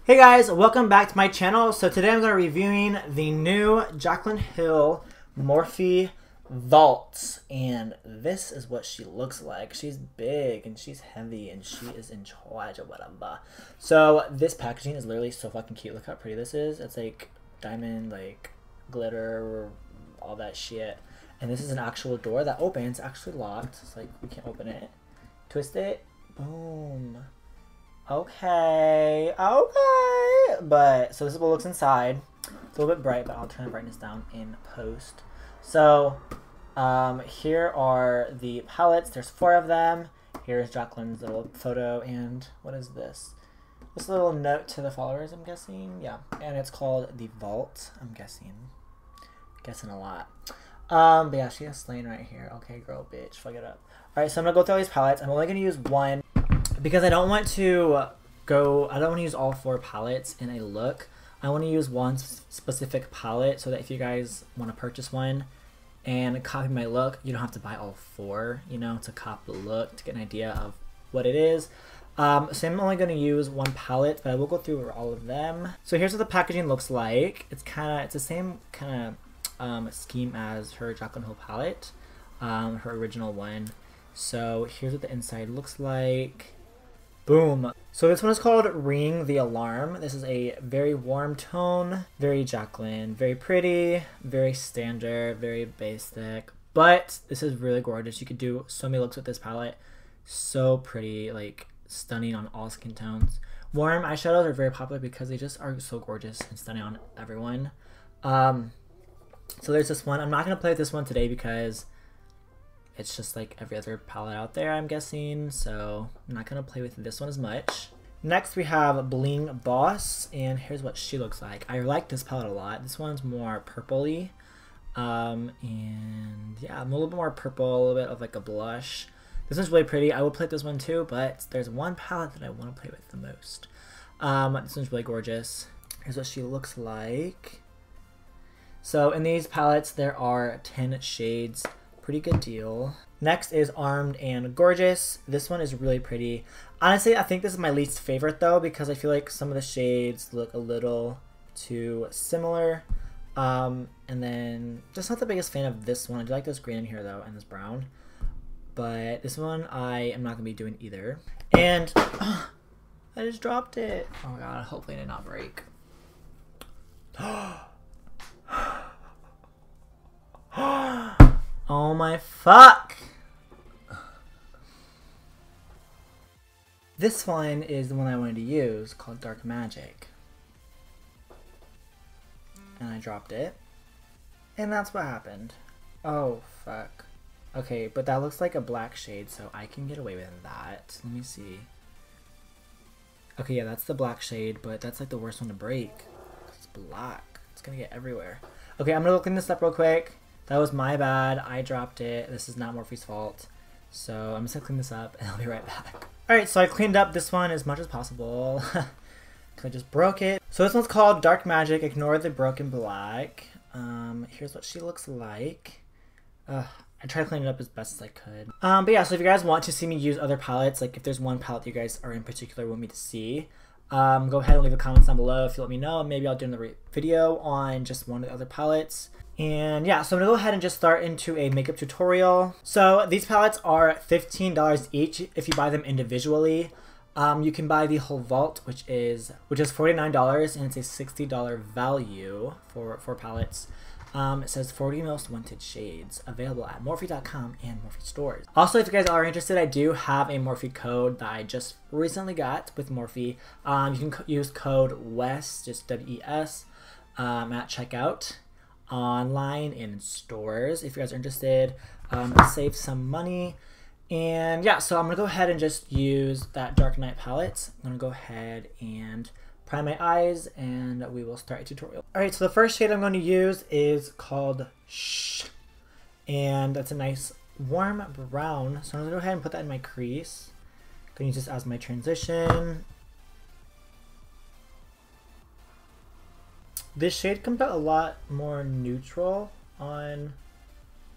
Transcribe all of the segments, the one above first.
Hey guys, welcome back to my channel. So today I'm going to be reviewing the new Jaclyn Hill Morphe Vault. And this is what she looks like. She's big and she's heavy and she is in charge of whatever. So this packaging is literally so fucking cute. Look how pretty this is. It's like diamond, like glitter, all that shit. And this is an actual door that opens, actually locked. It's like we can't open it. Twist it. Boom. Okay. But, so this is what it looks inside. It's a little bit bright, but I'll turn the brightness down in post. So, here are the palettes. There's 4 of them. Here's Jaclyn's little photo, and what is this? This little note to the followers, I'm guessing. Yeah, and it's called the Vault, I'm guessing. Guessing a lot. But yeah, she has Slain right here. Okay, girl, bitch, fuck it up. Alright, so I'm gonna go through all these palettes. I'm only gonna use one because I don't want to use all 4 palettes in a look. I want to use one specific palette so that if you guys want to purchase one and copy my look, you don't have to buy all 4, you know, to copy the look, to get an idea of what it is. So I'm only going to use one palette, but I will go through all of them. So here's what the packaging looks like. It's the same kind of scheme as her Jaclyn Hill palette, her original one. So here's what the inside looks like. Boom. So this one is called Ring the Alarm. This is a very warm tone, very Jaclyn, very pretty, very standard, very basic. But this is really gorgeous. You could do so many looks with this palette. So pretty, like stunning on all skin tones. Warm eyeshadows are very popular because they just are so gorgeous and stunning on everyone. So there's this one. I'm not going to play with this one today because it's just like every other palette out there, I'm guessing, so I'm not going to play with this one as much. Next we have Bling Boss, and here's what she looks like. I like this palette a lot. This one's more purpley, and yeah, I'm a little bit more purple, a little bit of like a blush. This one's really pretty. I would play with this one too, but there's one palette that I want to play with the most. This one's really gorgeous. Here's what she looks like. So in these palettes there are 10 shades. Pretty good deal. Next is Armed and Gorgeous. This one is really pretty. Honestly, I think this is my least favorite though because I feel like some of the shades look a little too similar. And then just not the biggest fan of this one. I do like this green in here though and this brown. But this one I am not gonna be doing either. And I just dropped it. Oh my god, hopefully it did not break. Oh my fuck! This one is the one I wanted to use, called Dark Magic. And I dropped it. And that's what happened. Oh, fuck. Okay, but that looks like a black shade, so I can get away with that. Let me see. Okay, yeah, that's the black shade, but that's like the worst one to break. It's black. It's gonna get everywhere. Okay, I'm gonna clean this up real quick. That was my bad. I dropped it. This is not Morphe's fault. So I'm just gonna clean this up and I'll be right back. Alright, so I cleaned up this one as much as possible. Cause I just broke it. So this one's called Dark Magic. Ignore the broken black. Here's what she looks like. I tried to clean it up as best as I could. But yeah, so if you guys want to see me use other palettes, like if there's one palette you guys are in particular want me to see, go ahead and leave a comment down below if you let me know. Maybe I'll do another video on just one of the other palettes. And yeah, so I'm gonna go ahead and just start into a makeup tutorial. So these palettes are $15 each if you buy them individually. You can buy the whole vault, which is $49, and it's a $60 value for 4 palettes. It says 40 most wanted shades, available at Morphe.com and Morphe stores. Also, if you guys are interested, I do have a Morphe code that I just recently got with Morphe. You can use code WES, just W-E-S, at checkout, online and in stores if you guys are interested. Save some money. And yeah, so I'm gonna go ahead and just use that Dark Night palette. I'm gonna go ahead and prime my eyes and we will start a tutorial. Alright, so the first shade I'm going to use is called Shh, and that's a nice warm brown. So I'm gonna go ahead and put that in my crease. I'm gonna use this as my transition. This shade comes out a lot more neutral on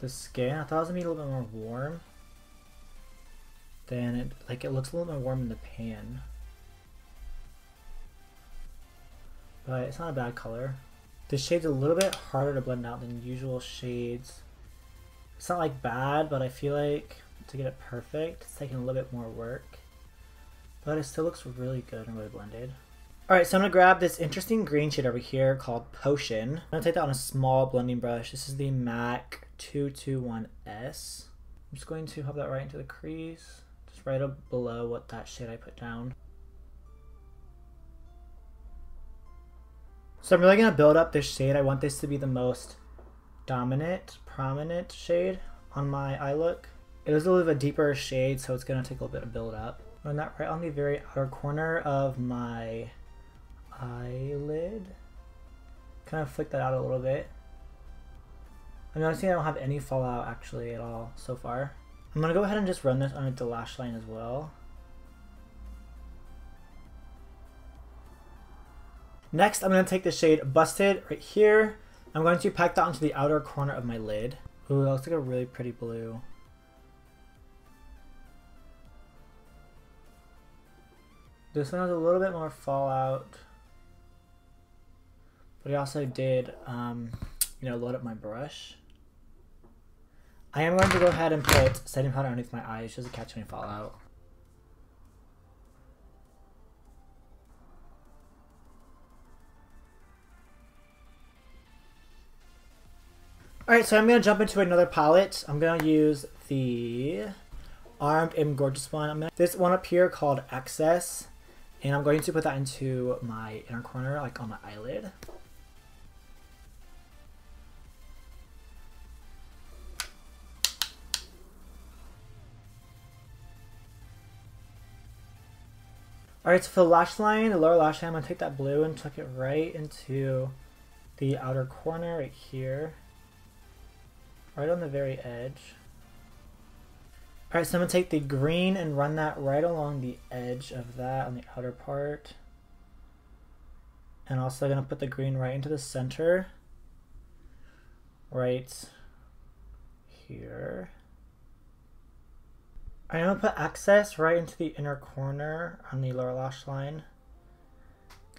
the skin. I thought it was gonna be a little bit more warm. Then it looks a little more warm in the pan. but it's not a bad color. This shade's a little bit harder to blend out than usual shades. It's not like bad, but I feel like to get it perfect, it's taking a little bit more work. But it still looks really good and really blended. Alright, so I'm going to grab this interesting green shade over here called Potion. I'm going to take that on a small blending brush. This is the MAC 221S. I'm just going to pop that right into the crease, just right up below what that shade I put down. So I'm really going to build up this shade. I want this to be the most dominant, prominent shade on my eye look. It is a little bit of a deeper shade, so it's going to take a little bit of build up. Run that right on the very outer corner of my eyelid. Kind of flick that out a little bit. I'm noticing I don't have any fallout actually at all so far. I'm going to go ahead and just run this under the lash line as well. Next, I'm going to take the shade Busted right here. I'm going to pack that onto the outer corner of my lid. Ooh, that looks like a really pretty blue. This one has a little bit more fallout. But I also did, load up my brush. I am going to go ahead and put setting powder underneath my eyes just to catch any fallout. Alright, so I'm going to jump into another palette. I'm going to use the Armed and Gorgeous one. This one up here called Access. And I'm going to put that into my inner corner, like on my eyelid. Alright, so for the lash line, the lower lash line, I'm going to take that blue and tuck it right into the outer corner right here. Right on the very edge. Alright, so I'm going to take the green and run that right along the edge of that on the outer part. And also going to put the green right into the center. Right here. I'm going to put Access right into the inner corner on the lower lash line.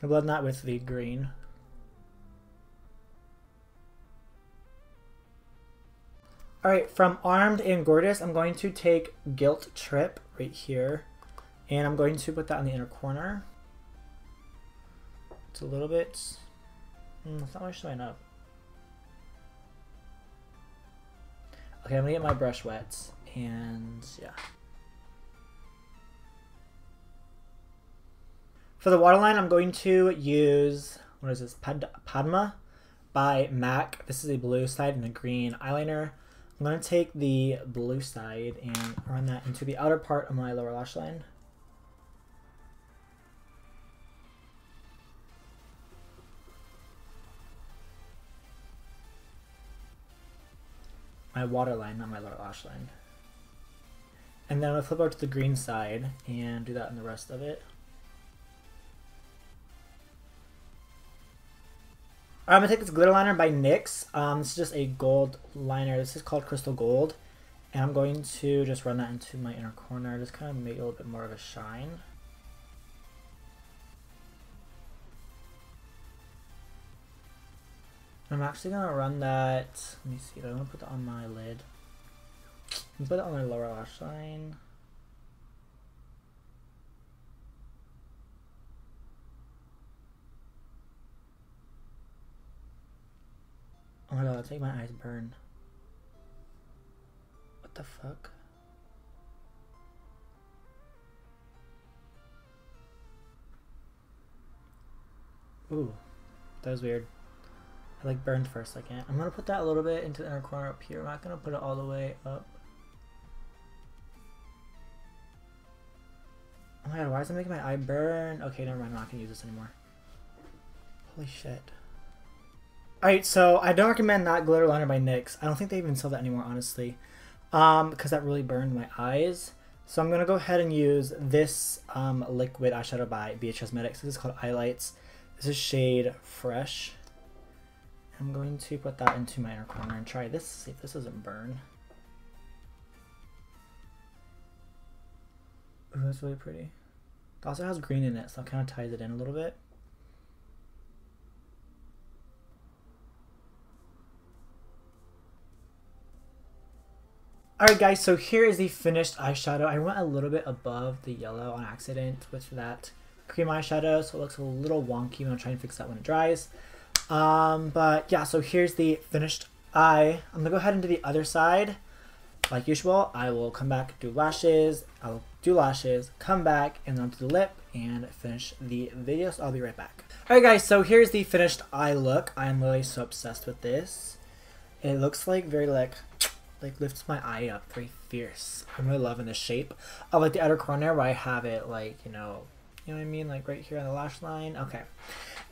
I'll blend that with the green. Alright, from Armed and Gorgeous, I'm going to take Guilt Trip right here. And I'm going to put that on the inner corner. It's a little bit... it's not really showing up. Okay, I'm going to get my brush wet. And yeah. For the waterline, I'm going to use, what is this, Padma by MAC. This is a blue side and a green eyeliner. I'm going to take the blue side and run that into the outer part of my lower lash line. My waterline, not my lower lash line. And then I'm going to flip over to the green side and do that in the rest of it. I'm going to take this glitter liner by NYX. This is just a gold liner. This is called Crystal Gold. And I'm going to just run that into my inner corner. Just kind of make it a little bit more of a shine. I'm actually going to run that. Let me see. I'm going to put that on my lid. I'm going to put it on my lower lash line. Oh my god, that's making my eyes burn. What the fuck? Ooh, that was weird. I like burned for a second. I'm gonna put that a little bit into the inner corner up here. I'm not gonna put it all the way up. Oh my god, why is it making my eye burn? Okay, never mind, I'm not gonna use this anymore. Holy shit. Alright, so I don't recommend that glitter liner by NYX. I don't think they even sell that anymore, honestly. Because that really burned my eyes. So I'm going to go ahead and use this liquid eyeshadow by BH Cosmetics. This is called Highlights. This is shade Fresh. I'm going to put that into my inner corner and try this, see if this doesn't burn. Ooh, that's really pretty. It also has green in it, so it kind of ties it in a little bit. Alright guys, so here is the finished eyeshadow. I went a little bit above the yellow on accident with that cream eyeshadow, so it looks a little wonky. I'm going to try and fix that when it dries. But yeah, so here's the finished eye. I'm going to go ahead and do the other side. Like usual, I will come back, do lashes, I'll do lashes, come back, and then do the lip, and finish the video, so I'll be right back. Alright guys, so here's the finished eye look. I'm really so obsessed with this. It looks like very like lifts my eye up, very fierce. I'm really loving the shape. I like the outer corner where I have it like, you know what I mean? Like right here on the lash line. Okay.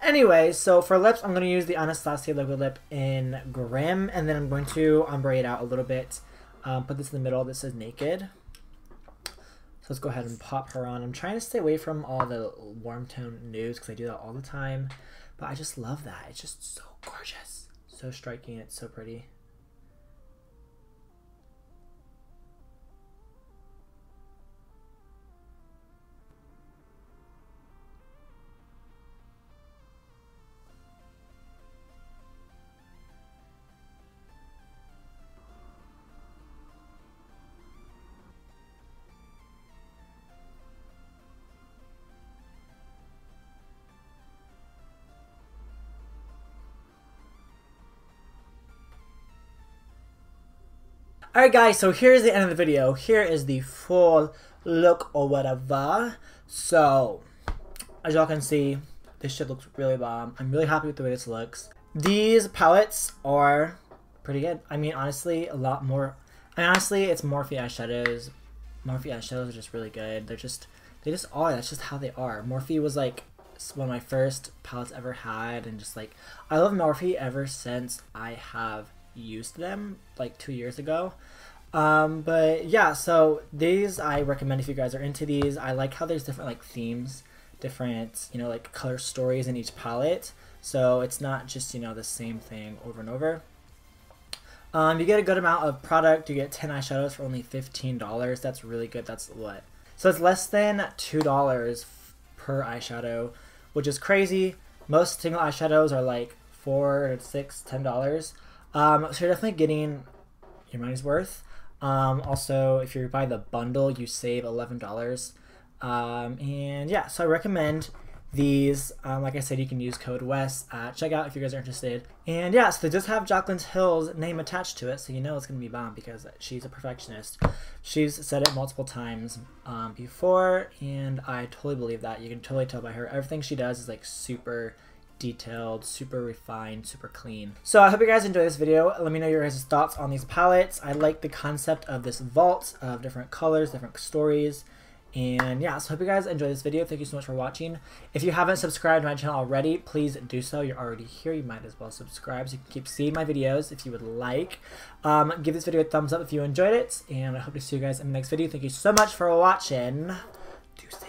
Anyway, so for lips, I'm going to use the Anastasia liquid lip in Grim, and then I'm going to ombre it out a little bit. Put this in the middle. This is Naked. So let's go ahead and pop her on. I'm trying to stay away from all the warm tone nudes because I do that all the time. But I just love that. It's just so gorgeous. So striking. It's so pretty. Alright guys, so here's the end of the video. Here is the full look or whatever. So, as y'all can see, this shit looks really bomb. I'm really happy with the way this looks. These palettes are pretty good. I mean, honestly, a lot more. And honestly, it's Morphe eyeshadows. Morphe eyeshadows are just really good. They just are. That's just how they are. Morphe was like one of my first palettes ever had, and just like, I love Morphe ever since I have used them like 2 years ago. But yeah, so these I recommend if you guys are into these. I like how there's different like themes, different, you know, like color stories in each palette, so it's not just, you know, the same thing over and over. You get a good amount of product. You get 10 eyeshadows for only $15. That's really good. That's what, so it's less than $2 per eyeshadow, which is crazy. Most single eyeshadows are like $4, $6, $10. So you're definitely getting your money's worth. Also, if you buy the bundle, you save $11. And yeah, so I recommend these. Like I said, you can use code WES at checkout if you guys are interested. And yeah, so they just have Jaclyn Hill's name attached to it, so you know it's going to be bomb because she's a perfectionist. She's said it multiple times before, and I totally believe that. You can totally tell by her. Everything she does is like super detailed, super refined, super clean. So I hope you guys enjoy this video. Let me know your guys' thoughts on these palettes. I like the concept of this vault of different colors, different stories. And yeah, so I hope you guys enjoy this video. Thank you so much for watching. If you haven't subscribed to my channel already, please do so. You're already here. You might as well subscribe so you can keep seeing my videos if you would like. Give this video a thumbs up if you enjoyed it. And I hope to see you guys in the next video. Thank you so much for watching. Deuces.